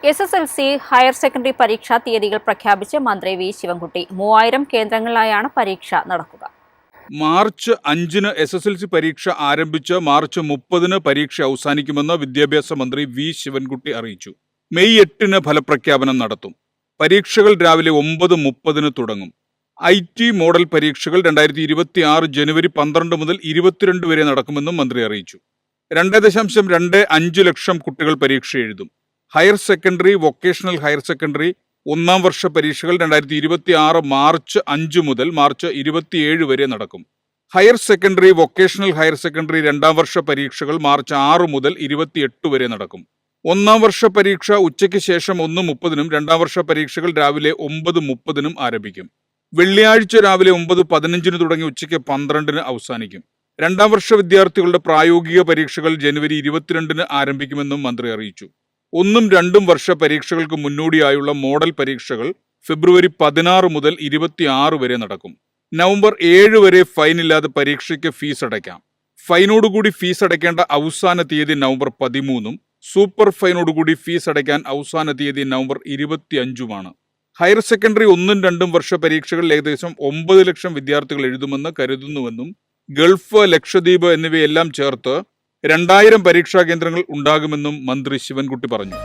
SSLC higher secondary പരീക്ഷാ തീയതികൾ പ്രഖ്യാപിച്ച് മന്ത്രി വി ശിവൻകുട്ടി. 3000 കേന്ദ്രങ്ങളിലായാണ് പരീക്ഷ നടക്കുക. മാർച്ച് 5-ന് SSLC പരീക്ഷ ആരംഭിച്ച് മാർച്ച് 30-ന് പരീക്ഷ അവസാനിക്കുമെന്ന് വിദ്യാഭ്യാസ മന്ത്രി വി ശിവൻകുട്ടി അറിയിച്ചു. മെയ് 8-ന് ഫലപ്രഖ്യാപനം നടത്തും. പരീക്ഷകൾ രാവിലെ 9:30-ന് തുടങ്ങും. IT മോഡൽ പരീക്ഷകൾ 2026 ജനുവരി 12 മുതൽ 22 വരെ നടക്കുമെന്നും മന്ത്രി അറിയിച്ചു. 2.25 ലക്ഷം കുട്ടികൾ പരീക്ഷ എഴുതും. Higher secondary, vocational higher secondary ഒന്നാം വർഷ പരീക്ഷകൾ 2026 മാർച്ച് 5 മുതൽ മാർച്ച് 27 വരെ നടക്കും. Higher secondary, vocational higher secondary രണ്ടാം വർഷ പരീക്ഷകൾ മാർച്ച് 6 മുതൽ 28 വരെ നടക്കും. ഒന്നാം വർഷ പരീക്ഷ ഉച്ചയ്ക്ക് ശേഷം 1:30-നും രണ്ടാം വർഷ പരീക്ഷകൾ രാവിലെ 9:30-നും ആരംഭിക്കും. വെള്ളിയാഴ്ച രാവിലെ 9:15-ന് തുടങ്ങി ഉച്ചയ്ക്ക് 12-ന് അവസാനിക്കും. രണ്ടാം വർഷ വിദ്യാർത്ഥികളുടെ പ്രായോഗിക പരീക്ഷകൾ ജനുവരി 22-ന് ആരംഭിക്കുമെന്നും മന്ത്രി അറിയിച്ചു. 1-ഉം 2-ഉം വർഷ പരീക്ഷകൾക്ക് മുന്നോടിയായുള്ള മോഡൽ പരീക്ഷകൾ ഫെബ്രുവരി 16 മുതൽ 26 വരെ നടക്കും. നവംബർ 7 വരെ ഫൈനില്ലാതെ പരീക്ഷയ്ക്ക് ഫീസ് അടയ്ക്കാം. ഫൈനോടുകൂടി ഫീസ് അടയ്ക്കേണ്ട അവസാന തീയതി നവംബർ 13-ഉം സൂപ്പർ ഫൈനോടുകൂടി ഫീസ് അടയ്ക്കാൻ അവസാന തീയതി നവംബർ 25-ഉമാണ്. ഹയർ സെക്കൻഡറി 1-ഉം 2-ഉം വർഷ പരീക്ഷകളിൽ ഏകദേശം 9 ലക്ഷം വിദ്യാർത്ഥികൾ എഴുതുമെന്ന് കരുതുന്നുവെന്നും ഗൾഫ്, ലക്ഷദ്വീപ് എന്നിവയെല്ലാം ചേർത്ത് 2000 പരീക്ഷാ കേന്ദ്രങ്ങൾ ഉണ്ടാകുമെന്നും മന്ത്രി ശിവൻകുട്ടി പറഞ്ഞു.